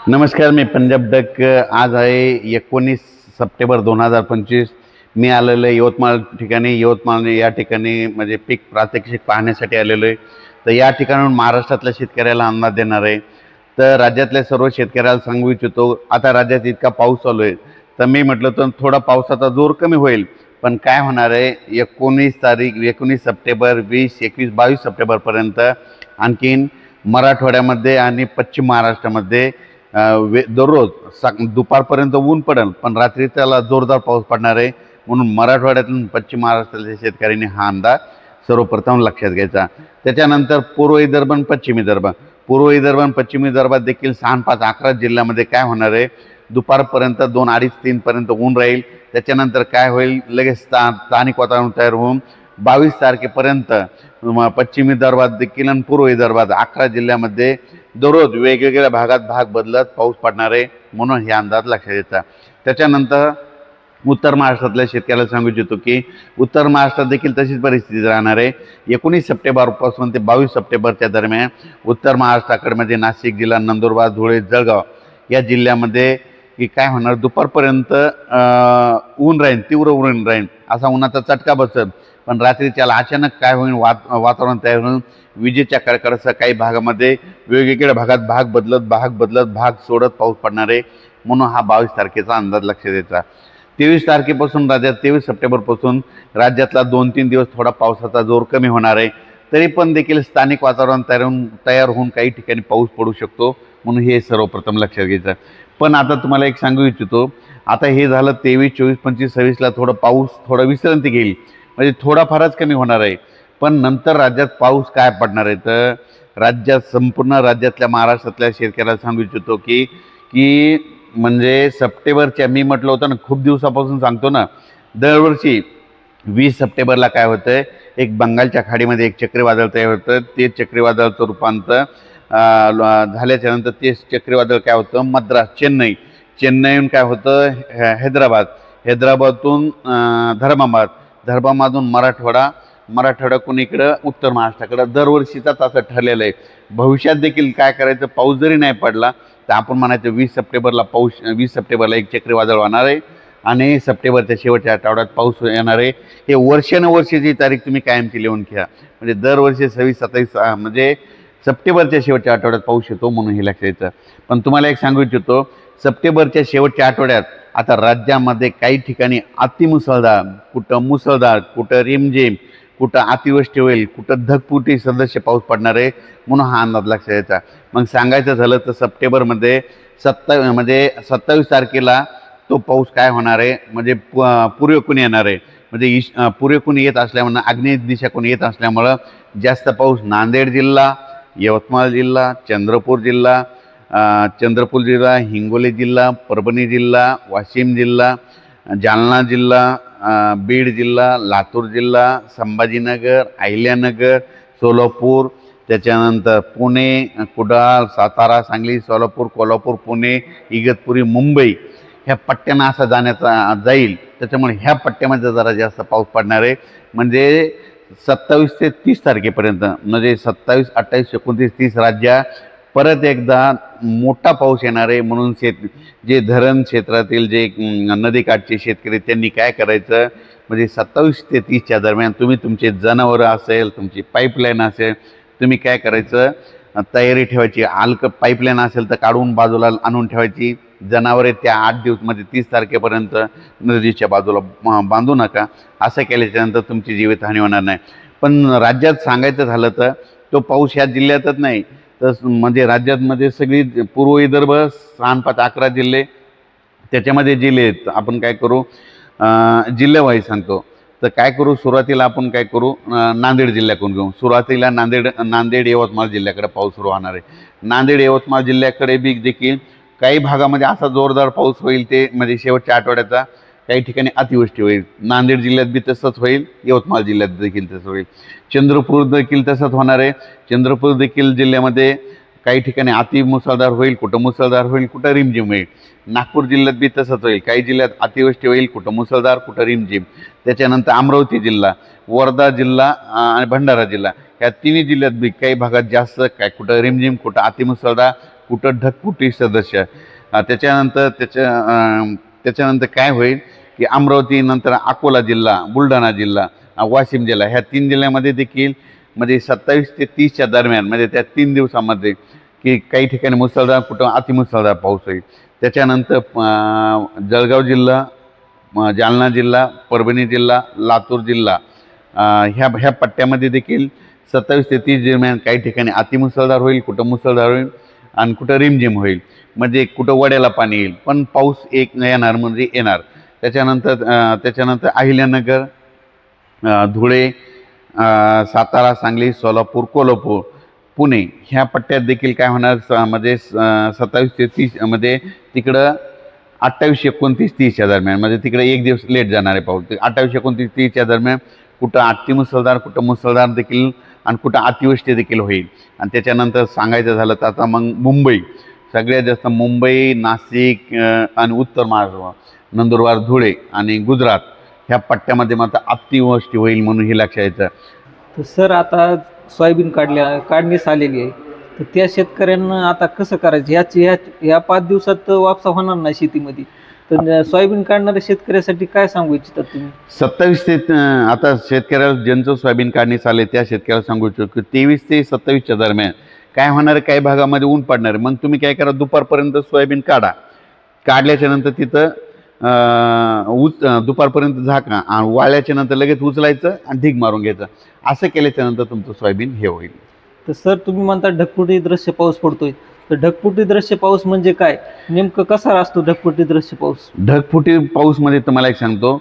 नमस्कार, मी पंजाब डक। आज आहे 19 सप्टेंबर 2025। मी आलेलो आहे यवतमाळ ठिकाणी। यवतमाळ या ठिकाणी म्हणजे पीक प्रात्यक्षिक पाहण्यासाठी आलेलो आहे। तर या ठिकाणाहून महाराष्ट्रातल्या शेतकऱ्याला अंदाज देणार आहे। तर राज्यातल्या सर्व शेतकऱ्याला सांगू इच्छितो, आता राज्यात इतका पाऊस चालू आहे, तर मी म्हटलं तर थोडा पावसाचा जोर कमी होईल, पण काय होणार आहे 19 सप्टेंबर, 20, 21, 22 सप्टेंबरपर्यंत आणखीन मराठवाड्यामध्ये आणि पश्चिम महाराष्ट्रामध्ये दररोज दुपारपर्यंत ऊन पडेल, पण रात्री त्याला जोरदार पाऊस पडणार आहे। म्हणून मराठवाड्यातून पश्चिम महाराष्ट्रातील शेतकऱ्यांनी हा अंदाज सर्वप्रथम लक्षात घ्यायचा। त्याच्यानंतर पूर्व विदर्भ आणि पश्चिम विदर्भात देखील 6, 5, 11 जिल्ह्यामध्ये काय होणार आहे, दुपारपर्यंत 2, 2:30, 3 पर्यंत ऊन राहील। त्याच्यानंतर काय होईल, लगेच स्थानिक वातावरण तयार होऊन 22 तारखेपर्यंत पश्चिम विदर्भात देखील आणि पूर्व विदर्भात 11 जिल्ह्यामध्ये दररोज वेगवेगळ्या भागात भाग बदलत पाऊस पडणार आहे, म्हणून हे अंदाज लक्षात येतात। त्याच्यानंतर उत्तर महाराष्ट्रातल्या शेतकऱ्याला सांगू इच्छितो की उत्तर महाराष्ट्रात देखील तशीच परिस्थिती राहणार आहे। 19 सप्टेंबरपासून ते 22 सप्टेंबरच्या दरम्यान उत्तर महाराष्ट्राकडे म्हणजे नाशिक जिल्हा, नंदुरबार, धुळे, जळगाव या जिल्ह्यामध्ये की काय होणार, दुपारपर्यंत ऊन राहील, तीव्र ऊन राहील, असा उन्हाचा चटका बसेल। पण रात्री त्याला अचानक काय होईल, वातावरण तयार होऊन विजेच्या कडकडाटासह काही भागामध्ये वेगवेगळ्या भागात भाग सोडत पाऊस पडणार आहे, म्हणून हा 22 तारखेचा अंदाज लक्षात द्यायचा। 23 सप्टेंबरपासून राज्यातला 2-3 दिवस थोडा पावसाचा जोर कमी होणार आहे, तरी पण देखील स्थानिक वातावरण तयार होऊन काही ठिकाणी पाऊस पडू शकतो, म्हणून हे सर्वप्रथम लक्षात घ्यायचं। पण आता तुम्हाला एक सांगू इच्छितो, आता हे झालं 23, 24, 25, 26ला थोडा विश्रांती घेईल, म्हणजे थोडाफारच कमी होणार आहे। पण नंतर राज्यात पाऊस काय पडणार आहे, तर संपूर्ण राज्यातल्या महाराष्ट्रातल्या शेतकऱ्याला सांगू इच्छितो की म्हणजे सप्टेंबरच्या, मी म्हटलं होतं ना खूप दिवसापासून सांगतो ना, दरवर्षी 20 सप्टेंबरला काय होतं, एक बंगालच्या खाडीमध्ये एक चक्रीवादळ तयार होतं। ते चक्रीवादळाचं रूपांतर झाल्याच्यानंतर ते चक्रीवादळ काय होतं, मद्रास, चेन्नईहून काय होतं हैदराबादतून धर्माबादून मराठवाड्याकडून इकडं उत्तर महाराष्ट्राकडं दरवर्षीचा असं ठरलेलं आहे। भविष्यात देखील काय करायचं, पाऊस जरी नाही पडला तर आपण म्हणायचं 20 सप्टेंबरला एक चक्रीवादळ होणार आहे आणि सप्टेंबरच्या शेवटच्या आठवड्यात पाऊस येणार आहे। हे वर्षानुवर्षीची तारीख तुम्ही कायमची लिहून घ्या, म्हणजे दरवर्षी 26-27 म्हणजे सप्टेंबरच्या शेवटच्या आठवड्यात पाऊस येतो, म्हणून हे लक्षात येतं। पण तुम्हाला एक सांगू इच्छितो, सप्टेंबरच्या शेवटच्या आठवड्यात आता राज्यामध्ये काही ठिकाणी अतिमुसळधार, कुठं मुसळधार, कुठं रिमझिम, कुठं अतिवृष्टी होईल, कुठं ढगफुटी सदृश्य पाऊस पडणार आहे, म्हणून हा अंदाज लक्षात यायचा। मग सांगायचं झालं तर सप्टेंबरमध्ये 27 तारखेला तो पाऊस काय होणार आहे, म्हणजे पूर्वेकडून येणार आहे, म्हणजे पूर्वेकडून येत असल्यामुळं, आग्नेय दिशेकडून येत असल्यामुळं जास्त पाऊस नांदेड जिल्हा, यवतमाळ जिल्हा, चंद्रपूर जिल्हा, हिंगोली जिल्हा, परभणी जिल्हा, वाशिम जिल्हा, जालना जिल्हा, बीड जिल्हा, लातूर जिल्हा, संभाजीनगर, अहिल्यानगर, सोलापूर, त्याच्यानंतर पुणे, कुडाळ, सातारा, सांगली, सोलापूर, कोल्हापूर, पुणे, इगतपुरी, मुंबई ह्या पट्ट्यांना असा जाईल। त्याच्यामुळे ह्या पट्ट्यामध्ये जरा जास्त पाऊस पडणार आहे, म्हणजे 27 ते 30 तारखेपर्यंत, म्हणजे 27, 28, 29, 30 राज्यात परत एकदा मोठा पाऊस येणार आहे। म्हणून जे धरण क्षेत्रातील जे नदीकाठचे शेतकरी त्यांनी काय करायचं, म्हणजे 27 ते 30च्या दरम्यान तुम्ही तुमचे जनावरं असेल, तुमची पाईपलाईन असेल, तुम्ही काय करायचं, तयारी ठेवायची। पाईपलाईन असेल तर काढून बाजूला आणून ठेवायची। जनावरे त्या 8 दिवस म्हणजे 30 तारखेपर्यंत नदीच्या बाजूला बांधू नका। असं केल्याच्यानंतर तुमची जीवितहानी होणार नाही। पण राज्यात सांगायचं झालं तर तो पाऊस ह्या जिल्ह्यातच नाही, तर म्हणजे राज्यामध्ये सगळी पूर्व विदर्भ 6, 5, 11 जिल्हे, त्याच्यामध्ये जिल्हे आहेत। आपण काय करू, जिल्ह्यावाईज सांगतो, तर काय करू, सुरुवातीला आपण काय करू, नांदेड जिल्ह्याकडून घेऊ। सुरुवातीला नांदेड यवतमाळ जिल्ह्याकडे पाऊस सुरू होणार आहे। नांदेड यवतमाळ जिल्ह्याकडे बी देखील काही भागामध्ये असा जोरदार पाऊस होईल, ते म्हणजे शेवटच्या आठवड्याचा काही ठिकाणी अतिवृष्टी होईल। नांदेड जिल्ह्यात बी तसंच होईल, यवतमाळ जिल्ह्यात देखील तसं होईल, चंद्रपूर देखील तसंच होणार आहे। चंद्रपूर देखील जिल्ह्यामध्ये काही ठिकाणी अतिमुसळधार होईल, कुठं मुसळधार होईल, कुठं रिमझिम होईल। नागपूर जिल्ह्यात बी तसंच होईल, काही जिल्ह्यात अतिवृष्टी होईल, कुठं मुसळधार, कुठं रिमझिम। त्याच्यानंतर अमरावती जिल्हा, वर्धा जिल्हा आणि भंडारा जिल्हा या तिन्ही जिल्ह्यात बी काही भागात जास्त, काय कुठं रिमझिम, कुठं अतिमुसळधार, कुठं ढगफुटी सदस्य. त्याच्यानंतर काय होईल की अमरावती नंतर अकोला जिल्हा, बुलढाणा जिल्हा, वाशिम जिल्हा, ह्या 3 जिल्ह्यामध्ये देखील म्हणजे 27 ते 30च्या दरम्यान म्हणजे त्या 3 दिवसामध्ये की काही ठिकाणी मुसळधार, कुठं अतिमुसळधार पाऊस होईल. त्याच्यानंतर जळगाव जिल्हा, जालना जिल्हा, परभणी जिल्हा, लातूर जिल्हा, ह्या पट्ट्यामध्ये देखील 27 ते 30 दरम्यान काही ठिकाणी अतिमुसळधार होईल, कुठं मुसळधार होईल आणि कुठं रिमझिम होईल. म्हणजे कुठं वड्याला पाणी येईल, पण पाऊस एक येणार म्हणजे येणार. त्याच्यानंतर अहिल्यानगर, धुळे, सातारा, सांगली, सोलापूर, कोल्हापूर, पुणे ह्या पट्ट्यात देखील काय होणार म्हणजे 27 ते 30 म्हणजे तिकडं 28, 29, 30च्या दरम्यान म्हणजे तिकडे एक दिवस लेट जाणार आहे पाऊस. 28, 29, 30च्या दरम्यान कुठं अतिमुसळधार, कुठं मुसळधार देखील आणि कुठं अतिवृष्टी देखील होईल. आणि त्याच्यानंतर सांगायचं झालं तर आता मग मुंबई, सगळ्यात जास्त मुंबई, नाशिक आणि उत्तर महाराष्ट्र, नंदुरबार, धुळे आणि गुजरात ह्या पट्ट्यामध्ये मात्र अतिवृष्टी होईल म्हणून हे लक्षात यायचं. तर सर आता सोयाबीन काढणीस आलेली आहे, तर त्या शेतकऱ्यांना आता कसं करायचं? ह्या 5 दिवसात वापसा होणार नाही शेतीमध्ये, तर सोयाबीन काढणाऱ्या शेतकऱ्यासाठी काय सांगू इच्छितात तुम्ही? 27 ते आता शेतकऱ्याला ज्यांचं सोयाबीन काढणीस आले त्या शेतकऱ्याला सांगू इच्छितो की 23 ते 27च्या दरम्यान काय होणार आहे, काही भागामध्ये ऊन पडणार आहे. मग तुम्ही काय करा, दुपारपर्यंत सोयाबीन काढा. काढल्याच्या नंतर तिथं दुपारपर्यंत झाका आणि वाळल्याच्या नंतर लगेच उचलायचं आणि ढीग मारून घ्यायचं. असं केल्याच्या नंतर तुमचं सोयाबीन हे होईल. तर सर तुम्ही म्हणता ढगफुटी दृश्य पाऊस पडतोय, तर ढगफुटी दृश्य पाऊस म्हणजे काय, नेमकं कसा असतो ढगफुटी दृश्य पाऊस? ढगफुटी पाऊसमध्ये तुम्हाला एक सांगतो,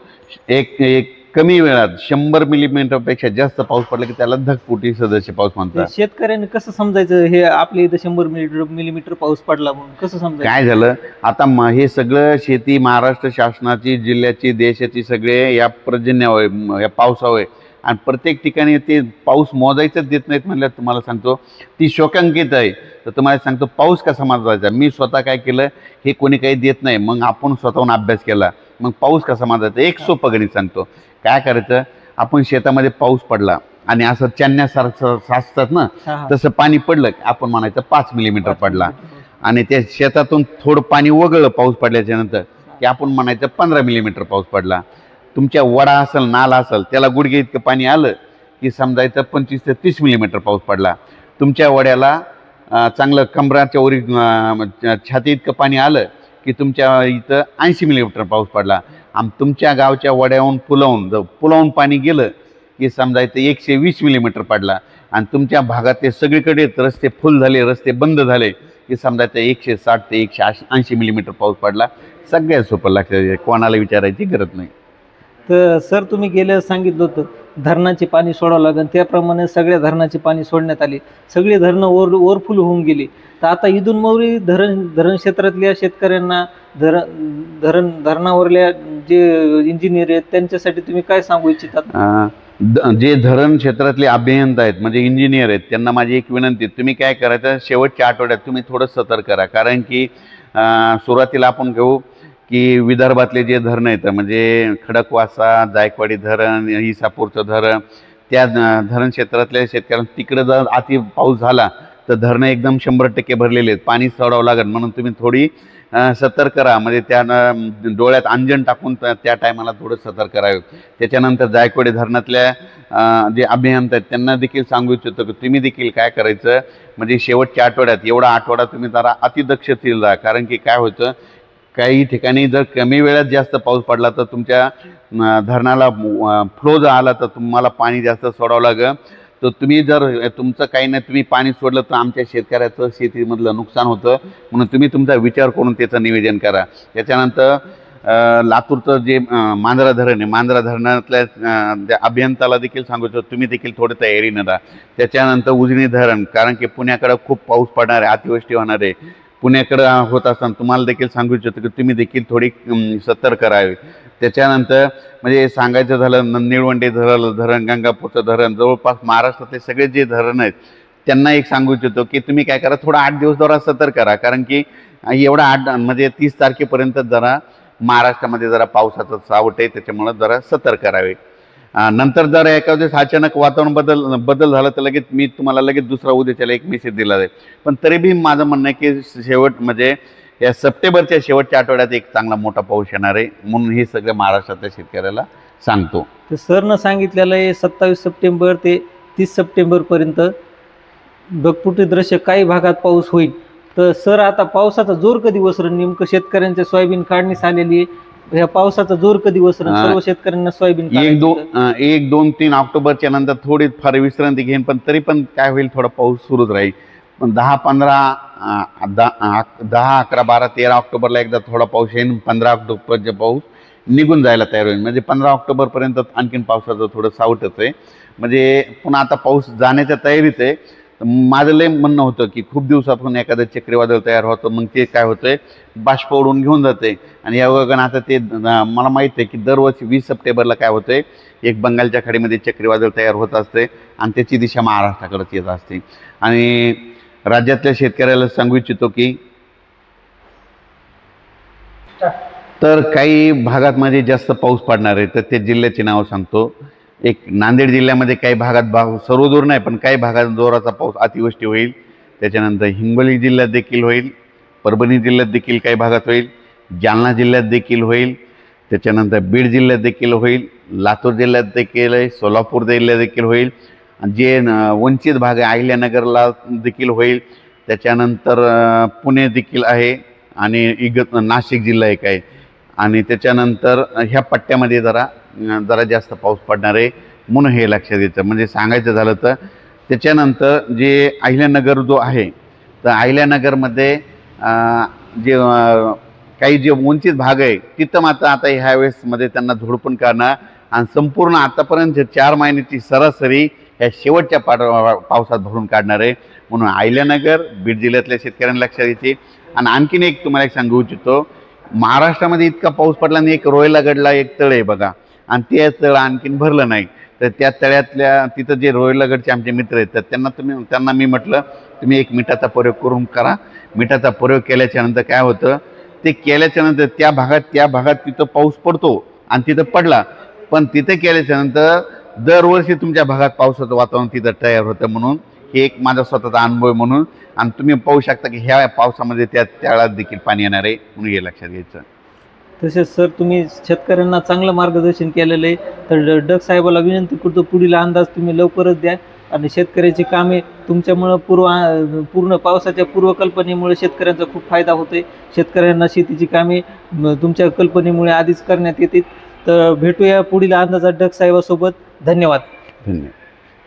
एक कमी वेळात 100 मिलीमीटरपेक्षा जास्त पाऊस पडला की त्याला ढगफुटी सदस्य पाऊस म्हणतात. शेतकऱ्यांनी कसं समजायचं हे आपल्या इथं 100 मिलीमीटर पाऊस पडला म्हणून कसं समजायचं? काय झालं आता हे सगळं शेती महाराष्ट्र शासनाची, जिल्ह्याची, देशाची सगळे या पर्जन्यावर, या पावसावर आणि प्रत्येक ठिकाणी ते पाऊस मोजायचंच देत नाहीत म्हणल्यावर तुम्हाला सांगतो ती शोकांकित आहे. तर तुम्हाला सांगतो पाऊस कसा मोजायचा. मी स्वतः काय केलं, हे कोणी काही देत नाही, मग आपण स्वतःहून अभ्यास केला. मग पाऊस कसा मोजायचा एक सोपं गणित सांगतो. काय करायचं, आपण शेतामध्ये पाऊस पडला आणि असं चांदण्यासारखं साचतात ना, तसं पाणी पडलं की आपण म्हणायचं 5 मिलीमीटर पडला. आणि त्या शेतातून थोडं पाणी वगळलं पाऊस पडल्याच्या नंतर की आपण म्हणायचं 15 मिलीमीटर पाऊस पडला. तुमच्या वडा असेल, नाला असेल, त्याला गुडघे इतकं पाणी आलं की समजायचं 25 ते 30 मिलीमीटर पाऊस पडला. तुमच्या वड्याला चांगलं कमराच्या वरी छाती इतकं पाणी आलं की तुमच्या इथं 80 मिलीमीटर पाऊस पडला. आणि तुमच्या गावच्या वड्याहून पुलावून पाणी गेलं की समजायचं 120 मिलीमीटर पडला. आणि तुमच्या भागातले सगळीकडे रस्ते फुल झाले, रस्ते बंद झाले की समजायचं 160 ते 180 मिलीमीटर पाऊस पडला. सगळ्यात सोपं लक्षात, कोणाला विचारायची गरज नाही. तर सर तुम्ही गेल्या सांगितलं होतं धरणाचे पाणी सोडावं लागेल, त्याप्रमाणे सगळ्या धरणाचे पाणी सोडण्यात आले, सगळी धरणं ओव्हरफुल होऊन गेली. तर आता इथून मोरी धरण क्षेत्रातल्या शेतकऱ्यांना धरणावरल्या जे इंजिनियर आहेत त्यांच्यासाठी तुम्ही काय सांगू इच्छितात? जे धरण क्षेत्रातले अभियंता आहेत म्हणजे इंजिनियर आहेत त्यांना माझी एक विनंती, तुम्ही काय करायचं, शेवटच्या आठवड्यात तुम्ही थोडं सतर्क करा. कारण की सुरुवातीला आपण घेऊ की विदर्भातले जे धरणं आहेत म्हणजे खडकवासला, जायकवाडी धरण, इसापूरचं धरण, त्या धरण क्षेत्रातल्या शेतकऱ्यांना तिकडं जर अति पाऊस झाला तर धरणं एकदम 100% भरलेले आहेत, पाणी सोडावं लागेल. म्हणून तुम्ही थोडी सतर्क करा. म्हणजे त्या डोळ्यात अंजन टाकून त्या टायमाला थोडं सतर्क करावे. त्याच्यानंतर जायकवाडी धरणातल्या जे अभियंता आहेत त्यांना देखील सांगू इच्छितो की तुम्ही देखील काय करायचं, म्हणजे शेवटच्या आठवड्यात एवढा आठवडा तुम्ही जरा अतिदक्षतेला जा. कारण की काय होतं, काही ठिकाणी जर कमी वेळात जास्त पाऊस पडला तर तुमच्या धरणाला फ्लो जर आला तर तुम्हाला पाणी जास्त सोडावं लागेल. तर तुम्ही जर तुमचं काही नाही तुम्ही पाणी सोडलं तर आमच्या शेतकऱ्याचं शेतीमधलं नुकसान होतं. म्हणून तुम्ही तुमचा विचार करून त्याचं निवेदन करा. त्याच्यानंतर लातूरचं जे मांजरा धरण आहे, मांजरा धरणातल्या अभियंताला देखील सांगतो तुम्ही देखील थोडं तयारीनं राहा. त्याच्यानंतर उजनी धरण, कारण की पुण्याकडं खूप पाऊस पडणार आहे, अतिवृष्टी होणार आहे, पुण्याकडं होत असताना तुम्हाला देखील सांगू इच्छितो की तुम्ही देखील थोडी सतर्क राहावे. त्याच्यानंतर म्हणजे सांगायचं झालं निळवंडे धरण, गंगापूरचं धरण, जवळपास महाराष्ट्रातले सगळे जे धरण आहेत त्यांना एक सांगू इच्छितो की तुम्ही काय करा, थोडा 8 दिवस जरा सतर्क करा. कारण की एवढा म्हणजे 30 तारखेपर्यंत जरा महाराष्ट्रामध्ये जरा पावसाचं सावट आहे, त्याच्यामुळं जरा सतर्क करावे. नंतर जर एखाद्या वेळेस अचानक वातावरण बदल झाला तर लगेच मी तुम्हाला लगेच दुसरा उद्याच्याला एक मेसेज दिला जाईल. पण तरी बी माझं म्हणणं आहे की शेवट म्हणजे या सप्टेंबरच्या शेवटच्या आठवड्यात एक चांगला मोठा पाऊस येणार आहे, म्हणून हे सगळं महाराष्ट्रातल्या शेतकऱ्याला सांगतो. तर सरनं सांगितलेलं आहे 27 सप्टेंबर ते 30 सप्टेंबरपर्यंत ढगफुटी दृश्य काही भागात पाऊस होईल. तर सर आता पावसाचा जोर कधी बसरण, नेमकं शेतकऱ्यांच्या सोयाबीन काढणीस आलेली आहे, ह्या पावसाचा जोर कधी बसरण सर्व शेतकऱ्यांना सोयाबीन 1-2-3 ऑक्टोबरच्या नंतर थोडी फार विश्रांती घेईन, पण तरी पण काय होईल, थोडा पाऊस सुरूच राहील. पण 10-11-12-13 ऑक्टोबरला एकदा थोडा पाऊस येईल, 15 ऑक्टोबरचा पाऊस निघून जायला तयार होईल. म्हणजे 15 ऑक्टोबरपर्यंत आणखीन पावसाचं थोडं सावटच आहे. म्हणजे पुन्हा आता पाऊस जाण्याच्या तयारीत आहे. माझं लय म्हणणं होतं की खूप दिवसापासून एखादं चक्रीवादळ तयार होतं, मग ते काय होतंय, बाष्प उडून घेऊन जाते. आणि या वगैरे आता ते मला माहीत आहे की दरवर्षी 20 सप्टेंबरला काय होतंय, एक बंगालच्या खाडीमध्ये चक्रीवादळ तयार होत असते आणि त्याची दिशा महाराष्ट्राकडे येत असते. आणि राज्यातल्या शेतकऱ्याला सांगू इच्छितो की तर काही भागात मध्ये जास्त पाऊस पडणार आहे, तर ते जिल्ह्याची नावं सांगतो. एक नांदेड जिल्ह्यामध्ये काही भागात सर्वदूर नाही पण काही भागात जोराचा पाऊस अतिवृष्टी होईल. त्याच्यानंतर हिंगोली जिल्ह्यात देखील होईल, परभणी जिल्ह्यात देखील काही भागात होईल, जालना जिल्ह्यात देखील होईल, त्याच्यानंतर बीड जिल्ह्यात देखील होईल, लातूर जिल्ह्यात देखील आहे, सोलापूर जिल्ह्यात देखील होईल, जे वंचित भाग आहे अहिल्यानगरला देखील होईल. त्याच्यानंतर पुणे देखील आहे आणि नाशिक जिल्हा एक आहे. आणि त्याच्यानंतर ह्या पट्ट्यामध्ये जरा जास्त पाऊस पडणार आहे, म्हणून हे लक्षात घ्यायचं. म्हणजे सांगायचं झालं तर त्याच्यानंतर जे अहिल्यानगर जो आहे, तर अहिल्यानगरमध्ये जे काही जे वंचित भाग आहे तिथं मात्र आता ह्या वेळेसमध्ये त्यांना झोडपून काढणार आणि संपूर्ण आतापर्यंत 4 महिन्याची सरासरी ह्या शेवटच्या पावसात भरून काढणार आहे. म्हणून अहिल्यानगर बीड जिल्ह्यातल्या शेतकऱ्यांना लक्षात घ्यायची. आणि आणखीन एक तुम्हाला एक सांगू इच्छितो, महाराष्ट्रामध्ये इतका पाऊस पडला आणि एक रोयलागडला एक तळ आहे बघा, आणि ते तळ आणखीन भरलं नाही. तर त्या तळ्यातल्या तिथं जे रोयलागडचे आमचे मित्र आहेत, तर त्यांना मी म्हटलं तुम्ही एक मिठाचा प्रयोग करून करा. मिठाचा प्रयोग केल्याच्या नंतर काय होतं, ते केल्याच्या नंतर त्या भागात तिथं पाऊस पडतो आणि तिथं पडला, पण तिथे केल्याच्या नंतर दरवर्षी तुमच्या भागात पावसाचं वातावरण तिथं तयार होतं. म्हणून हे एक माझा स्वतःचा अनुभव म्हणून. आणि तुम्ही पाहू शकता की ह्या पावसामध्ये त्या तळ्यात देखील पाणी येणार आहे, म्हणून हे लक्षात घ्यायचं. तसेच सर तुम्ही शेतकऱ्यांना चांगलं मार्गदर्शन केलेलं आहे. तर डग साहेबाला विनंती करतो पुढील अंदाज तुम्ही लवकरच द्या. आणि शेतकऱ्याची कामे तुमच्यामुळं पूर्ण पावसाच्या पूर्वकल्पनेमुळे शेतकऱ्यांचा खूप फायदा होतोय. शेतकऱ्यांना शेतीची कामे तुमच्या कल्पनेमुळे आधीच करण्यात येतील. तर भेटूया पुढील अंदाजात डग साहेबासोबत. धन्यवाद.